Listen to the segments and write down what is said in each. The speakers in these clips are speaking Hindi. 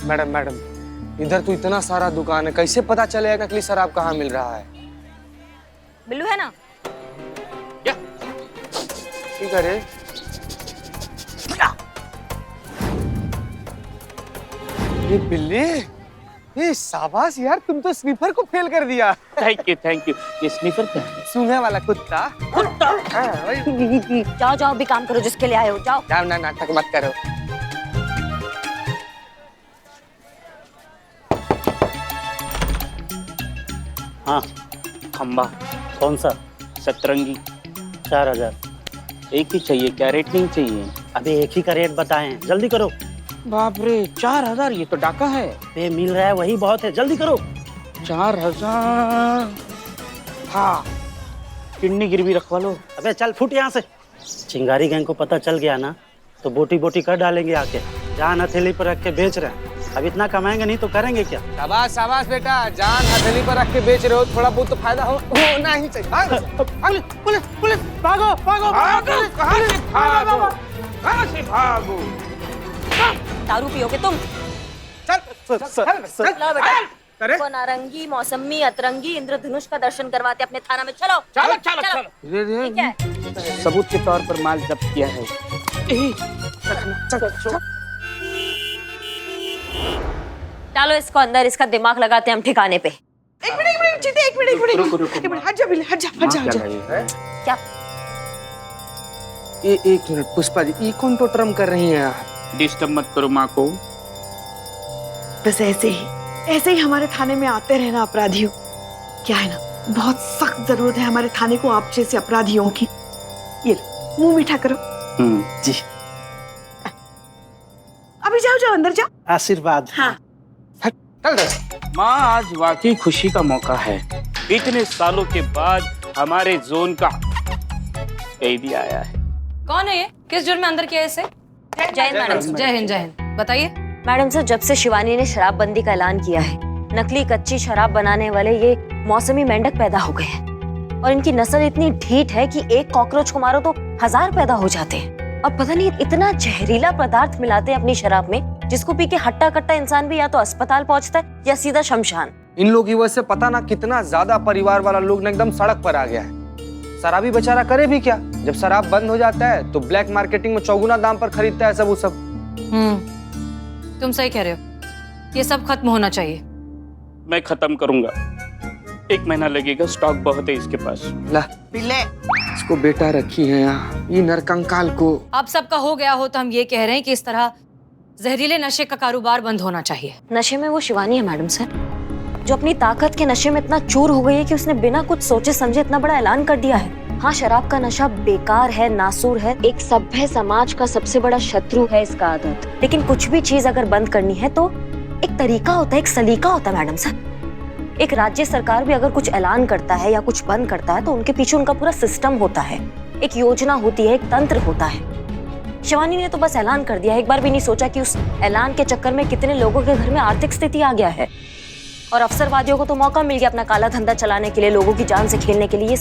मैडम मैडम, इधर तो इतना सारा दुकान है, कैसे पता चलेगा नकली शराब कहाँ मिल रहा है? बिल्लू है ना? क्या करे? ये बिल्ली, ये शाबाश यार, तुम तो स्नीफर को फेल कर दिया। Thank you. ये स्नीफर क्या है? सूंघने वाला कुत्ता। जाओ जाओ, भी काम करो जिसके लिए आए हो, जाओ। जाओ ना, नाटक मत करो। हाँ, खंबा। कौन सा? सतरंगी। 4000। एक ही चाहिए क्या? रेट नहीं चाहिए? अबे एक ही का रेट बताएं, जल्दी करो। बाप रे, 4000? ये तो डाका है। पे मिल रहा है वही बहुत है, जल्दी करो। 4000। हाँ, किडनी गिरवी रखवा लो। अबे चल फुट यहाँ से। चिंगारी गैंग को पता चल गया ना तो बोटी बोटी कर डालेंगे आके। जान हथेली पर रख के बेच रहे हैं, अब इतना कमाएंगे नहीं तो करेंगे क्या? शाबाश शाबाश बेटा, जान हथेली पर रख के बेच रहे हो, थोड़ा बहुत तो फायदा होना ही चाहिए। पुलिस पुलिस, भागो भागो भागो। कहाँ से भागो? दारू पियोगे तुम? चल लो बेटा। अरे को नारंगी, मौसमी, अतरंगी, इंद्रधनुष का दर्शन करवाते अपने थाना में। चलो चलो चलो चलो। ठीक है। सबूत के तौर पर माल जब्त किया है। डालो इसको अंदर, इसका दिमाग लगाते हैं हम ठिकाने पे। एक मिनट जीते, एक मिनट हट जा बिल्ली, हट जा। क्या? एक मिनट पुष्पा जी, ये कौन टोटरम कर रही हैं आप? डिस्टर्ब मत करो माँ को। बस ऐसे ही हमारे थाने में आते रहना अपराधियों। क्या है ना, बहुत सख्त जरूरत है हमारे थाने को आप जैसे अपराधियों की। ये लो, मुंह मीठा करो। जी। अभी जाओ जाओ अंदर जाओ। आशीर्वाद। हाँ चल दे। माँ, आज वाकई खुशी का मौका है। इतने सालों के बाद हमारे जोन का कैदी आया है। कौन है ये? किस जुर्म में अंदर किया है इसे? जय हिंद मैडम। जय हिंद। बताइए। मैडम सर, जब से शिवानी ने शराबबंदी का ऐलान किया है, नकली कच्ची शराब बनाने वाले ये मौसमी मेंढक पैदा हो गए हैं और इनकी नस्ल इतनी ढीठ है कि एक कॉकरोच को मारो तो 1000 पैदा हो जाते हैं। और पता नहीं इतना जहरीला पदार्थ मिलाते हैं अपनी शराब में, जिसको पी के हट्टा कट्टा इंसान भी या तो अस्पताल पहुंचता है या सीधा शमशान। इन लोग की वजह से पता ना कितना ज्यादा परिवार वाला लोग ना एकदम सड़क पर आ गया है। शराबी बेचारा करे भी क्या, जब शराब बंद हो जाता है तो ब्लैक मार्केटिंग में चौगुना दाम पर खरीदता है सब। तुम सही कह रहे हो, ये सब खत्म होना चाहिए। मैं खत्म करूंगा, 1 महीना लगेगा, स्टॉक बहुत है इसके पास। ला बिल्ले, इसको बेटा रखी है यहाँ, ये नरकंकाल को। अब सबका हो गया हो तो हम ये कह रहे हैं कि इस तरह जहरीले नशे का कारोबार बंद होना चाहिए। नशे में वो शिवानी है मैडम सर, जो अपनी ताकत के नशे में इतना चूर हो गई है कि उसने बिना कुछ सोचे समझे इतना बड़ा ऐलान कर दिया है। हाँ, शराब का नशा बेकार है, नासूर है, एक सभ्य समाज का सबसे बड़ा शत्रु है इसका आदत। लेकिन कुछ भी चीज अगर बंद करनी है तो एक तरीका होता है, एक सलीका होता है मैडम सर। एक राज्य सरकार भी अगर कुछ ऐलान करता है या कुछ बंद करता है तो उनके पीछे उनका पूरा सिस्टम होता है, एक योजना होती है, एक तंत्र होता है। शिवानी ने तो बस ऐलान कर दिया, एक बार भी नहीं सोचा कि उस ऐलान के चक्कर में कितने लोगों के घर में आर्थिक स्थिति आ गया है। और अफसरवादियों को तो मौका मिल गया अपना काला धंधा चलाने के लिए, लोगों की जान से खेलने के लिए। ये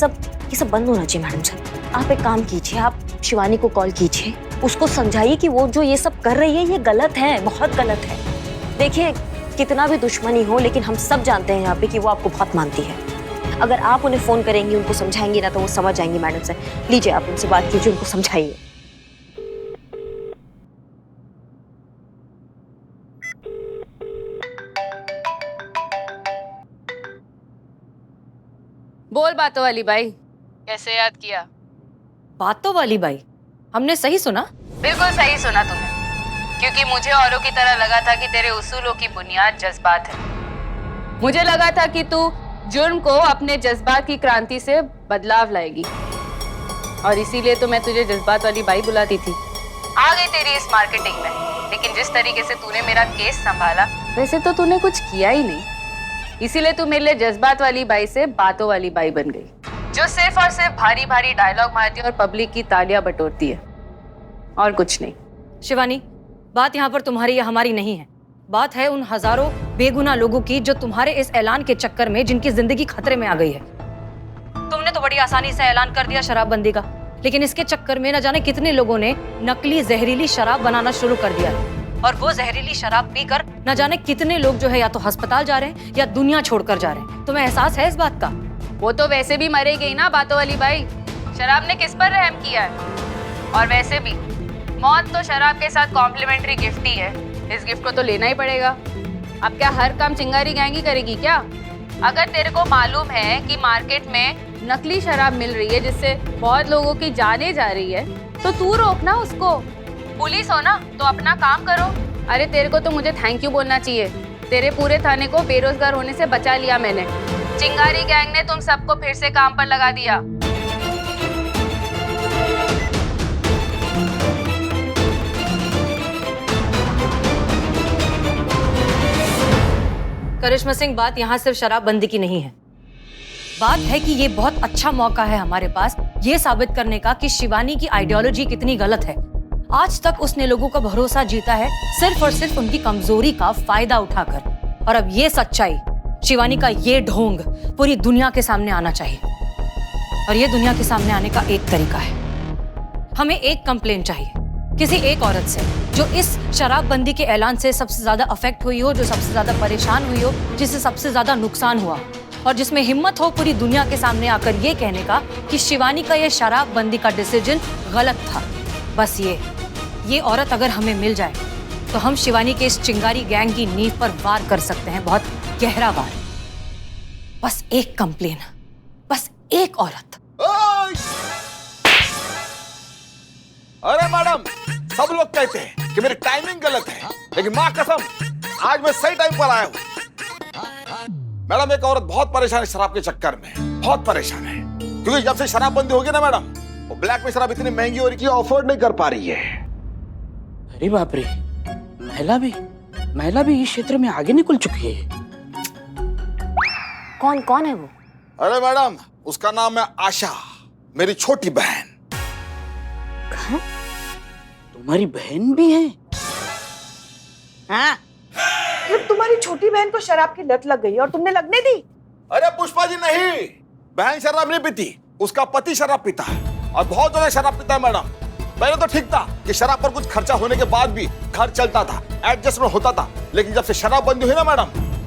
सब बंद होना चाहिए मैडम सर। आप एक काम कीजिए, आप शिवानी को कॉल कीजिए, उसको समझाइए कि वो जो ये सब कर रही है ये गलत है, बहुत गलत है। देखिए, कितना भी दुश्मनी हो लेकिन हम सब जानते हैं यहाँ पे कि वो आपको बहुत मानती है। अगर आप उन्हें फोन करेंगी, उनको समझाएंगी ना तो वो समझ जाएंगी मैडम सर। लीजिए, आप उनसे बात कीजिए, उनको समझाइए। बोल बातों वाली बाई। कैसे याद किया? बातों वाली बाई, हमने सही सुना? बिल्कुल सही सुना तुमने, क्योंकि मुझे औरों की तरह लगा था कि तेरे उसूलों की बुनियाद जज्बात है। मुझे लगा था कि तू जुर्म को अपने जज्बात की क्रांति से बदलाव लाएगी, और इसीलिए तो मैं तुझे जज्बात वाली बाई बुलाती थी। आ गई तेरी इस मार्केटिंग में, लेकिन जिस तरीके से तूने मेरा केस संभाला, वैसे तो तूने कुछ किया ही नहीं। इसीलिए तू मेरे लिए जज्बात वाली बाई से बातों वाली बाई बन गई, जो सिर्फ और सिर्फ भारी भारी डायलॉग मारती है और पब्लिक की तालियां बटोरती है, और कुछ नहीं। शिवानी, बात यहाँ पर तुम्हारी या हमारी नहीं है, बात है उन हजारों बेगुनाह लोगों की जो तुम्हारे इस ऐलान के चक्कर में जिनकी जिंदगी खतरे में आ गई है। तुमने तो बड़ी आसानी से ऐलान कर दिया शराबबंदी का, लेकिन इसके चक्कर में न जाने कितने लोगों ने नकली जहरीली शराब बनाना शुरू कर दिया। और वो जहरीली शराब पीकर न जाने कितने लोग जो है या तो अस्पताल जा रहे हैं या दुनिया छोड़कर जा रहे हैं। तुम्हें एहसास है इस बात का? वो तो वैसे भी मरेगी ना बातों वाली बाई। शराब ने किस पर रहम किया है? और वैसे भी मौत तो शराब के साथ कॉम्प्लीमेंट्री गिफ्ट ही है। इस गिफ्ट को तो लेना ही पड़ेगा। अब क्या हर काम चिंगारी गैंग ही करेगी क्या? अगर तेरे को मालूम है कि मार्केट में नकली शराब मिल रही है जिससे बहुत लोगों की जाने जा रही है, तो तू रोक ना उसको। पुलिस हो ना तो अपना काम करो। अरे तेरे को तो मुझे थैंक यू बोलना चाहिए। तेरे पूरे थाने को बेरोजगार होने से बचा लिया मैंने। चिंगारी गैंग ने तुम सबको फिर से काम पर लगा दिया। करिश्मा सिंह, बात यहाँ सिर्फ शराबबंदी की नहीं है। बात है कि ये बहुत अच्छा मौका है हमारे पास ये साबित करने का कि शिवानी की आइडियोलॉजी कितनी गलत है। आज तक उसने लोगों का भरोसा जीता है सिर्फ और सिर्फ उनकी कमजोरी का फायदा उठाकर। और अब ये सच्चाई, शिवानी का ये ढोंग पूरी दुनिया के सामने आना चाहिए। और ये दुनिया के सामने आने का एक तरीका है। हमें एक कंप्लेंट चाहिए किसी एक औरत से जो इस शराबबंदी के ऐलान से सबसे ज्यादा अफेक्ट हुई हो, जो सबसे ज्यादा परेशान हुई हो, जिससे सबसे ज्यादा नुकसान हुआ, और जिसमें हिम्मत हो पूरी दुनिया के सामने आकर ये कहने का कि शिवानी का ये शराबबंदी का डिसीजन गलत था। बस ये औरत अगर हमें मिल जाए तो हम शिवानी के इस चिंगारी गैंग की नींव पर वार कर सकते हैं, बहुत गहरा वार। बस एक कंप्लेन, बस एक औरत। अरे मैडम, सब लोग कहते हैं कि मेरी टाइमिंग गलत है, लेकिन माँ कसम आज मैं सही टाइम पर आया हूँ। मैडम, एक औरत बहुत परेशान है शराब के चक्कर में, बहुत परेशान है। क्योंकि जब से शराब बंदी होगी ना मैडम, वो ब्लैक में शराब इतनी महंगी हो रही है, अफोर्ड नहीं कर पा रही है। अरे बाप रे, महिला भी इस क्षेत्र में आगे निकल चुकी है। कौन है वो? अरे मैडम, उसका नाम है आशा, मेरी छोटी बहन। तुम्हारी बहन भी है? हाँ? जब तुम्हारी छोटी बहन को शराब की लत लग गई और तुमने लगने दी? अरे पुष्पा जी, नहीं, बहन शराब नहीं पीती, उसका पति शराब पीता है और बहुत ज्यादा शराब पीता है मैडम। पहले तो ठीक था कि शराब पर कुछ खर्चा होने के बाद भी घर चलता था, एडजस्टमेंट होता था, लेकिन जब से शराब बंदी हुई ना मैडम,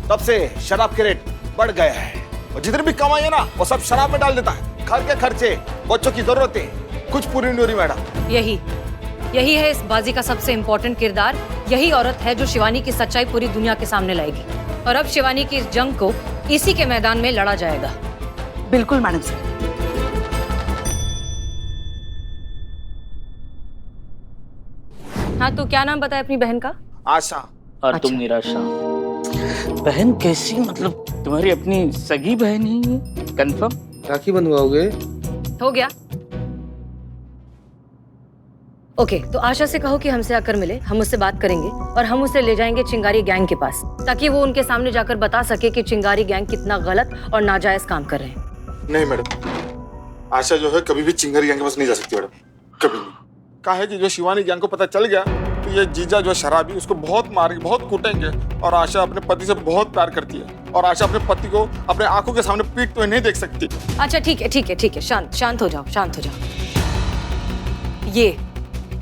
तब से शराब के रेट बढ़ गया है और जितनी भी कमाई है ना वो सब शराब में डाल देता है। घर के खर्चे, बच्चों की जरूरतें कुछ पूरी नहीं हो रही मैडम। यही है इस बाजी का सबसे इम्पोर्टेंट किरदार। यही औरत है जो शिवानी की सच्चाई पूरी दुनिया के सामने लाएगी। और अब शिवानी की इस जंग को इसी के मैदान में लड़ा जाएगा। बिल्कुल मैडम सर। हाँ, तो क्या नाम बताया अपनी बहन का? आशा। और तुम निराशा। बहन कैसी, मतलब तुम्हारी अपनी सगी बहन ही है? कंफर्म? राखी बंधवाओगे? हो गया। ओके, तो आशा से कहो कि हमसे आकर मिले, हम उससे बात करेंगे और हम उसे ले जाएंगे चिंगारी गैंग के पास, ताकि वो उनके सामने जाकर बता सके कि चिंगारी गैंग कितना गलत और नाजायज काम कर रहे हैं। नहीं मैडम, आशा जो है कभी भी चिंगारी गैंग के पास नहीं जा सकती मैडम, कभी नहीं। कहा है कि जो शिवानी गैंग को पता चल गया तो ये जीजा जो शराबी उसको बहुत मारेंगे, बहुत कूटेंगे। और आशा अपने पति से बहुत प्यार करती है और आशा अपने पति को अपने आंखों के सामने पीटते हुए नहीं देख सकती। अच्छा ठीक है, शांत हो जाओ।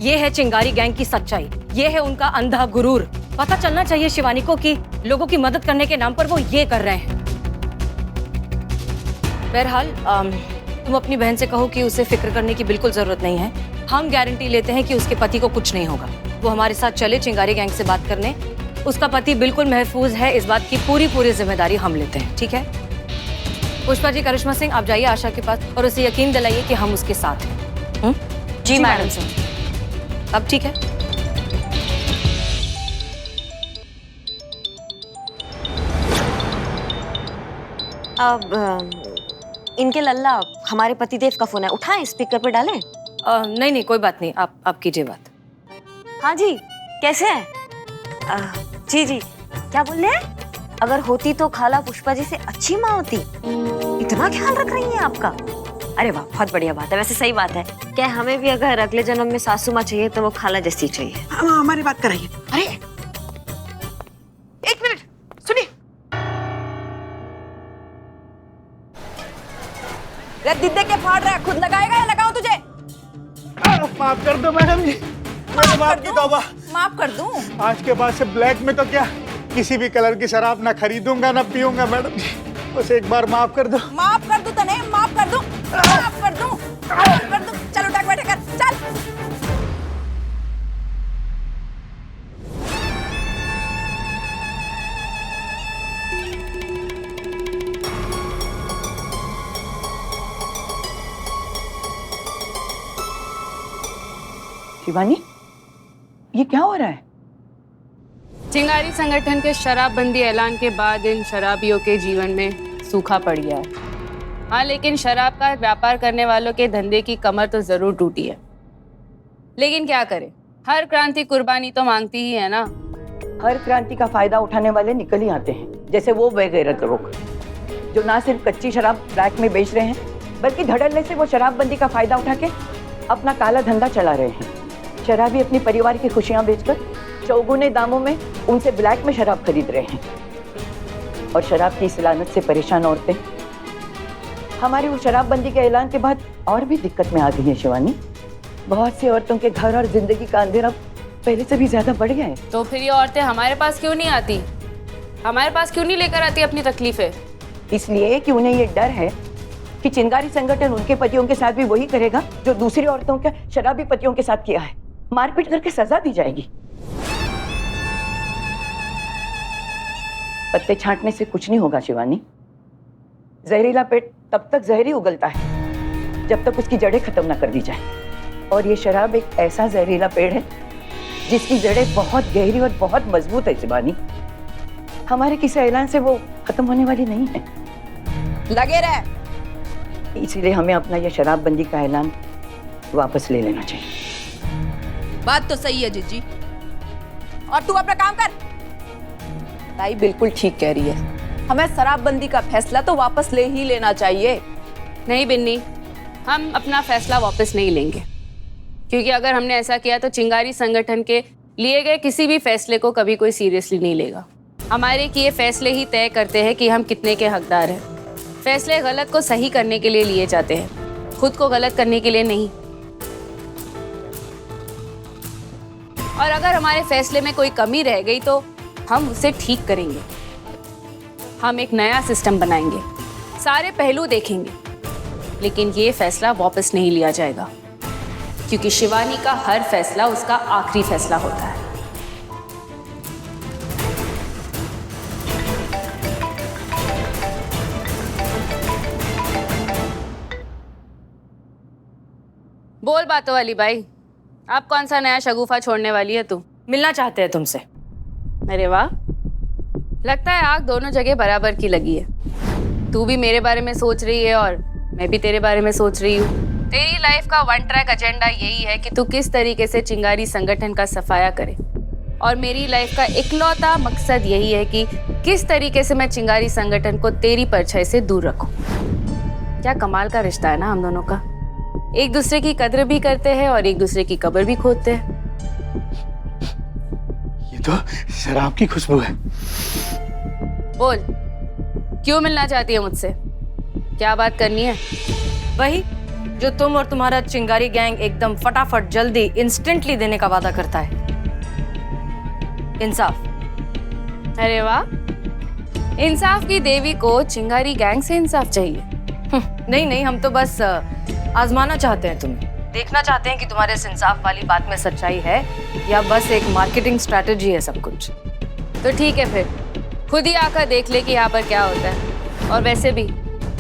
ये है चिंगारी गैंग की सच्चाई, ये है उनका अंधा गुरूर। पता चलना चाहिए शिवानी को कि लोगों की मदद करने के नाम पर वो ये कर रहे हैं। बहरहाल तुम अपनी बहन से कहो कि उसे फिक्र करने की बिल्कुल जरूरत नहीं है। हम गारंटी लेते हैं कि उसके पति को कुछ नहीं होगा। वो हमारे साथ चले चिंगारी गैंग से बात करने। उसका पति बिल्कुल महफूज है, इस बात की पूरी जिम्मेदारी हम लेते हैं। ठीक है पुष्पा जी, करिश्मा सिंह, आप जाइए आशा के पास और उसे यकीन दिलाइए कि हम उसके साथ हैं। जी मैडम सिंह। अब ठीक है? अब इनके लल्ला हमारे पतिदेव का फोन है, उठाएं, स्पीकर पे डालें? नहीं, कोई बात नहीं, आप कीजिए बात। हाँ जी, कैसे हैं? जी, क्या बोल रहे हैं? अगर होती तो खाला पुष्पा जी से अच्छी माँ होती। इतना ख्याल रख रही हैं आपका? अरे वाह, बहुत बढ़िया बात है। वैसे सही बात है, क्या हमें भी अगर अगले जन्म में सासू माँ चाहिए तो वो खाला जैसी चाहिए। हमारी बात कराइए। अरे एक मिनट सुनिए। दिद्दे के फाड़ रहा है, खुद लगाएगा या लगाऊं तुझे? माफ कर दो मैडम जी, माफ की तौबा। माफ कर दूं। आज के बाद से ब्लैक में तो क्या किसी भी कलर की शराब ना खरीदूंगा ना पीऊंगा मैडम जी, बस एक बार माफ कर दो। माफ कर दूं तने, माफ कर दूं, माफ कर दूं, माफ कर दूं। चल उठा के बैठा कर, चल। शिवानी, ये क्या हो रहा है? चिंगारी संगठन के शराबबंदी ऐलान के बाद इन शराबियों के जीवन में सूखा पड़ गया है। हाँ, लेकिन शराब का व्यापार करने वालों के धंधे की कमर तो जरूर टूटी है। लेकिन क्या करें, हर क्रांति कुर्बानी तो मांगती ही है ना। हर क्रांति का फायदा उठाने वाले निकल ही आते हैं, जैसे वो बेगैरत लोग जो ना सिर्फ कच्ची शराब ब्लैक में बेच रहे हैं, बल्कि धड़ल्ले से वो शराबबंदी का फायदा उठा के अपना काला धंधा चला रहे हैं। शराबी अपने परिवार की खुशियां बेचकर चौगुने दामों में उनसे ब्लैक में शराब खरीद रहे हैं। और शराब की इस लानत से परेशान औरतें हमारी उस शराबबंदी के ऐलान के बाद और भी दिक्कत में आ गई है शिवानी। बहुत सी औरतों के घर और जिंदगी का अंधेरा पहले से भी ज्यादा बढ़ गया है। तो फिर ये औरतें हमारे पास क्यों नहीं आती? हमारे पास क्यों नहीं लेकर आती अपनी तकलीफें? इसलिए कि उन्हें ये डर है कि चिंगारी संगठन उनके पतियों के साथ भी वही करेगा जो दूसरी औरतों के शराबी पतियों के साथ किया है। मारपीट करके सजा दी जाएगी। पत्ते छांटने से कुछ नहीं होगा शिवानी। जहरीला पेड़ तब तक जहर ही उगलता है जब तक उसकी जड़ें खत्म ना कर दी जाए। और ये शराब एक ऐसा जहरीला पेड़ है जिसकी जड़ें बहुत गहरी और बहुत मजबूत है शिवानी। हमारे किसी ऐलान से वो खत्म होने वाली नहीं है। लगे रहे। इसीलिए हमें अपना ये शराबबंदी का ऐलान वापस ले लेना चाहिए। बात तो सही है जीजी, और तू अपना काम कर। ताई बिल्कुल ठीक कह रही है, हमें शराबबंदी का फैसला तो वापस ले ही लेना चाहिए। नहीं बिन्नी, हम अपना फैसला वापस नहीं लेंगे, क्योंकि अगर हमने ऐसा किया तो चिंगारी संगठन के लिए गए किसी भी फैसले को कभी कोई सीरियसली नहीं लेगा। हमारे किए फैसले ही तय करते हैं कि हम कितने के हकदार हैं। फैसले गलत को सही करने के लिए लिए जाते हैं, खुद को गलत करने के लिए नहीं। और अगर हमारे फैसले में कोई कमी रह गई तो हम उसे ठीक करेंगे। हम एक नया सिस्टम बनाएंगे, सारे पहलू देखेंगे, लेकिन ये फैसला वापस नहीं लिया जाएगा, क्योंकि शिवानी का हर फैसला उसका आखिरी फैसला होता है। बोल बातों वाली बाई, अब कौन सा नया शगुफा छोड़ने वाली है तू? मिलना चाहते हैं तुमसे। अरे वाह, लगता है आग दोनों जगह बराबर की लगी है। तू भी मेरे बारे में सोच रही है और मैं भी तेरे बारे में सोच रही हूँ। तेरी लाइफ का वन ट्रैक एजेंडा यही है कि तू किस तरीके से चिंगारी संगठन का सफाया करे, और मेरी लाइफ का इकलौता मकसद यही है कि किस तरीके से मैं चिंगारी संगठन को तेरी परछाई से दूर रखूं। क्या कमाल का रिश्ता है ना हम दोनों का। एक दूसरे की कद्र भी करते हैं और एक दूसरे की कब्र भी खोदते हैं। ये तो शराब की खुशबू है। बोल, क्यों मिलना चाहती है मुझसे? क्या बात करनी है? वही जो तुम और तुम्हारा चिंगारी गैंग एकदम फटाफट जल्दी इंस्टेंटली देने का वादा करता है, इंसाफ। अरे वाह, इंसाफ की देवी को चिंगारी गैंग से इंसाफ चाहिए? नहीं नहीं, हम तो बस आजमाना चाहते हैं तुम्हें, देखना चाहते हैं कि तुम्हारे इस इंसाफ वाली बात में सच्चाई है या बस एक मार्केटिंग स्ट्रैटेजी है सब कुछ। तो ठीक है, फिर खुद ही आकर देख ले कि यहाँ पर क्या होता है। और वैसे भी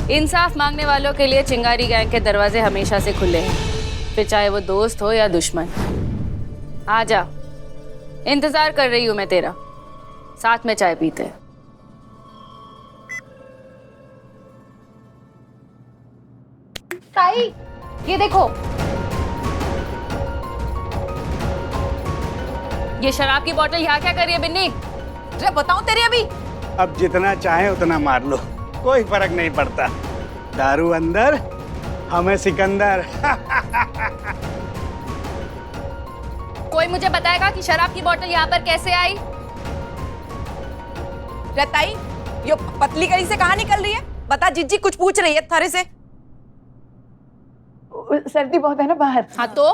इंसाफ मांगने वालों के लिए चिंगारी गैंग के दरवाजे हमेशा से खुले हैं, फिर चाहे वो दोस्त हो या दुश्मन। आ जा, इंतजार कर रही हूँ मैं तेरा। साथ में चाय पीते हैं। ताई, ये देखो। ये शराब की बोतल यहाँ क्या कर रही है बिन्नी? जरा बताऊं तेरे अभी। अब जितना चाहे उतना मार लो, कोई फर्क नहीं पड़ता। दारू अंदर, हमें सिकंदर। कोई मुझे बताएगा कि शराब की बोतल यहाँ पर कैसे आई? ताई, ये पतली गली से कहाँ निकल रही है? बता, जीजी कुछ पूछ रही है थारे से। सर्दी बहुत है ना बाहर। हाँ तो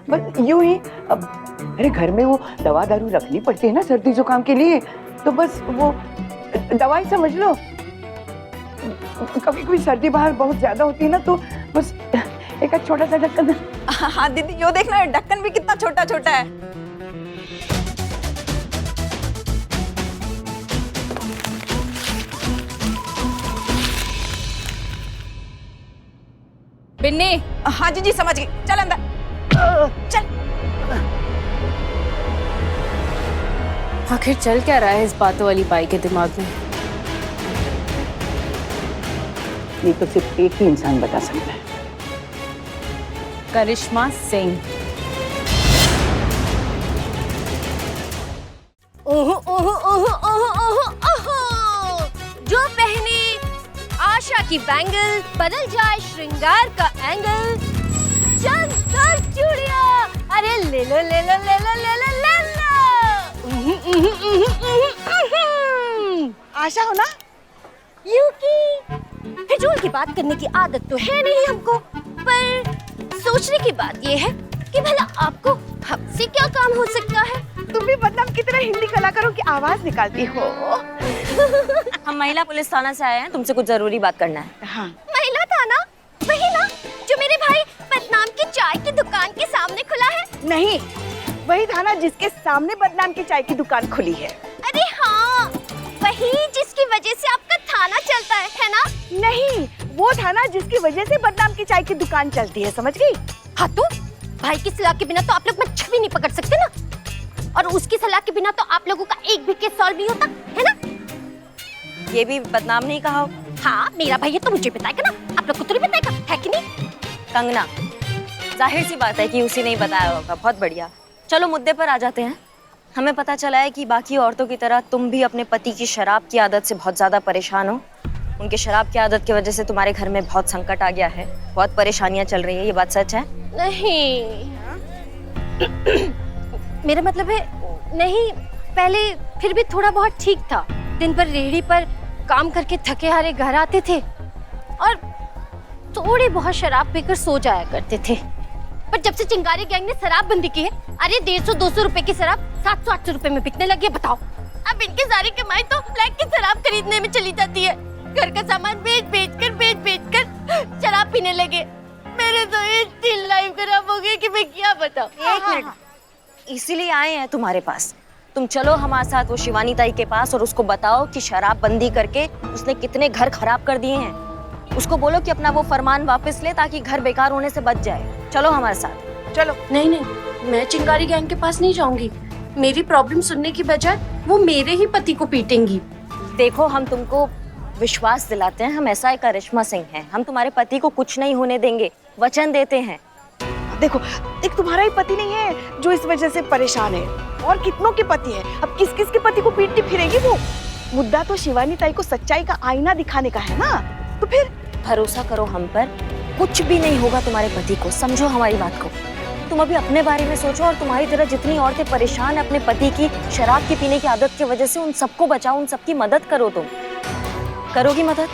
बस यूं ही अब अरे घर में वो दवा दारू रखनी पड़ती है ना सर्दी जुकाम के लिए, तो बस वो दवाई समझ लो। कभी कभी सर्दी बाहर बहुत ज्यादा होती है ना, तो बस एक छोटा सा ढक्कन। हाँ दीदी, यो देखना ढक्कन भी कितना छोटा छोटा है। बिन्नी। हाँ जी समझ गई, चल अंदर चल। आखिर चल क्या रहा है इस बातों वाली बाई के दिमाग में? ये तो सिर्फ एक ही इंसान बता सकता है। करिश्मा सिंह। जो पहने आशा की बैंगल, बदल जाए श्रृंगार का एंगल। चल सर चूड़िया, अरे ले लो ले लो ले लो ले लो ले लो। आशा हो ना? यूकी, फिजूल की बात करने की आदत तो है नहीं हमको, पर सोचने की बात ये है कि भला आपको हमसे क्या काम हो सकता है? तुम भी बदनाम की तरह हिंदी कलाकारों की आवाज निकालती हो। हम महिला पुलिस थाना से आए हैं, तुमसे कुछ जरूरी बात करना है। हाँ। महिला थाना? वही ना जो मेरे भाई बदनाम की चाय की दुकान के सामने खुला है? नहीं, वही थाना जिसके सामने बदनाम की चाय की दुकान खुली है। अरे हाँ, वही जिसकी वजह से आपका थाना चलता है ना? नहीं, वो थाना जिसकी वजह से बदनाम की चाय की दुकान चलती है, समझ गई? हाँ तो भाई की सलाह के बिना तो आप लोग मच्छर भी नहीं पकड़ सकते ना, और उसकी सलाह के बिना तो आप लोगों का एक भी केस सॉल्व नहीं होता है ना? ये भी बदनाम नहीं कहा। हाँ, मेरा भाई है तो मुझे बताएगा ना, आप लोग को तो नहीं बताएगा, है कि नहीं? कंगना, जाहिर सी बात है कि उसी ने ही बताया होगा। बहुत बढ़िया, चलो मुद्दे पर आ जाते हैं। हमें पता चला है कि बाकी औरतों की तरह तुम भी अपने पति की शराब की आदत से बहुत ज्यादा परेशान हो। उनके शराब की आदत की वजह से तुम्हारे घर में बहुत संकट आ गया है, बहुत परेशानियां चल रही है, ये बात सच है? नहीं, मेरा मतलब है नहीं, पहले फिर भी थोड़ा बहुत ठीक था। दिन भर रेहड़ी पर काम करके थके हारे घर आते थे और थोड़ी बहुत शराब पीकर सो जाया करते थे। पर जब से चिंगारी गैंग ने शराब बंदी की है, अरे 150-200 रुपए की शराब 700-800 रुपए में बिकने लगी है। बताओ, अब इनकी सारी कमाई तो ब्लैक की शराब खरीदने में चली जाती है। घर का सामान बेच कर शराब पीने लगे। मेरे तो इतनी लाइफ खराब हो गई कि मैं क्या बताऊं। एक मिनट, इसीलिए आए हैं तुम्हारे पास। तुम चलो हमारे साथ वो शिवानी ताई के पास और उसको बताओ कि शराब बंदी करके उसने कितने घर खराब कर दिए हैं। उसको बोलो कि अपना वो फरमान वापस ले ताकि घर बेकार होने से बच जाए। चलो हमारे साथ। चलो। नहीं, मैं चिंगारी गैंग के पास नहीं जाऊंगी। मेरी प्रॉब्लम सुनने की बजाय वो मेरे ही पति को पीटेंगी। देखो, हम तुमको विश्वास दिलाते हैं, हम SI करिश्मा सिंह हैं। हम तुम्हारे पति को कुछ नहीं होने देंगे, वचन देते हैं। देखो, एक तुम्हारा ही पति नहीं है जो इस वजह से परेशान है, और कितनों के पति है। अब किस किस के पति को पीटती फिरेगी वो? मुद्दा तो शिवानी ताई को सच्चाई का आईना दिखाने का है ना, तो फिर भरोसा करो हम पर, कुछ भी नहीं होगा तुम्हारे पति को। समझो हमारी बात को। तुम अभी अपने बारे में सोचो, और तुम्हारी तरह जितनी औरतें परेशान है अपने पति की शराब की पीने की आदत की वजह से, उन सबको बचाओ, उन सबकी मदद करो। तुम करोगी मदद?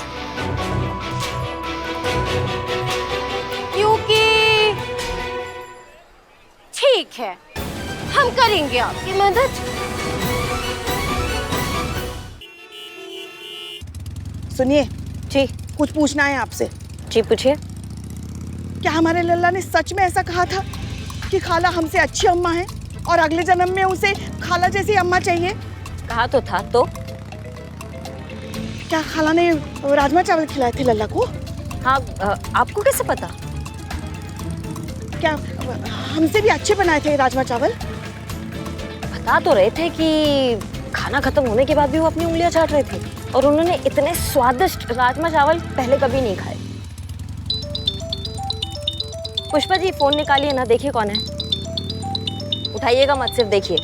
क्योंकि ठीक है, हम करेंगे आपकी मदद। सुनिए जी, कुछ पूछना है आपसे। जी पूछिए। क्या हमारे लल्ला ने सच में ऐसा कहा था कि खाला हमसे अच्छी अम्मा है और अगले जन्म में उसे खाला जैसी अम्मा चाहिए? कहा तो था। तो क्या खाला ने राजमा चावल खिलाए थे लल्ला को? हाँ, आपको कैसे पता? क्या हमसे भी अच्छे बनाए थे राजमा चावल? बता तो रहे थे कि खाना खत्म होने के बाद भी वो अपनी उंगलियां चाट रहे थे, और उन्होंने इतने स्वादिष्ट राजमा चावल पहले कभी नहीं खाए। पुष्पा जी, फोन निकालिए ना, देखिए कौन है। उठाइएगा मत, सिर्फ देखिए।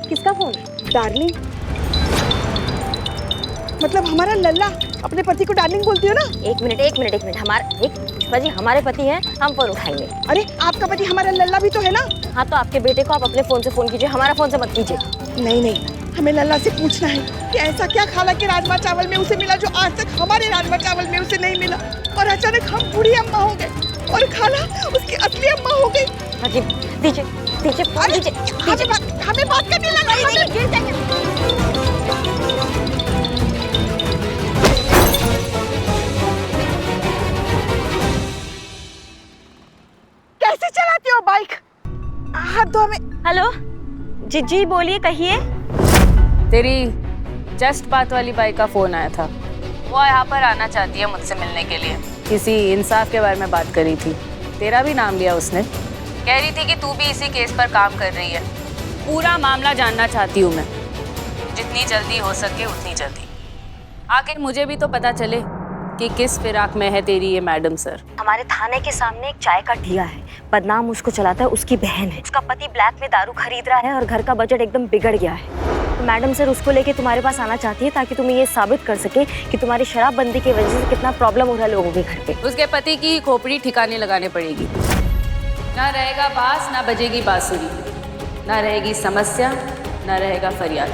किसका फोन? डार्लिंग। मतलब हमारा लल्ला अपने पति को डार्लिंग बोलती हो ना? एक मिनट, हमारे पुष्पा जी, हमारे पति हैं, हम फोन उठाएंगे। अरे आपका पति हमारा लल्ला भी तो है ना? हाँ, तो आपके बेटे को आप अपने फोन से फोन कीजिए, हमारा फोन से मत कीजिए। नहीं, हमें लल्ला से पूछना है कि ऐसा क्या खाला के राजमा चावल में उसे मिला जो आज तक हमारे राजमा चावल में उसे नहीं मिला, और अचानक हम बूढ़ी अम्मा हो गए और खाला उसकी असली अम्मा हो गई। अजी दीजिए दीजिए फोन दीजिए, हमें बात करने लगा। कैसे चलाती हो बाइक? हाथ दो हमें। हेलो जी जी बोलिए, कहिए। तेरी जस्ट बात वाली बाई का फोन आया था। वो यहाँ पर आना चाहती है मुझसे मिलने के लिए। किसी इंसाफ के बारे में बात करी थी, तेरा भी नाम लिया उसने। कह रही थी कि तू भी इसी केस पर काम कर रही है। पूरा मामला जानना चाहती हूँ मैं, जितनी जल्दी हो सके उतनी जल्दी। आखिर मुझे भी तो पता चले कि किस फिराक में है तेरी ये मैडम सर। हमारे थाने के सामने एक चाय का ठिया है, बदनाम उसको चलाता है, उसकी बहन है। उसका पति ब्लैक में दारू खरीद रहा है और घर का बजट एकदम बिगड़ गया है। तो मैडम सर उसको लेके तुम्हारे पास आना चाहती है ताकि तुम्हें ये साबित कर सके कि तुम्हारी शराबबंदी की वजह से कितना प्रॉब्लम हो रहा है लोगों के घर पे। उसके पति की खोपड़ी ठिकाने लगाने पड़ेगी। ना रहेगा बांस, ना बजेगी बांसुरी, ना रहेगी समस्या, ना रहेगा फरियाद।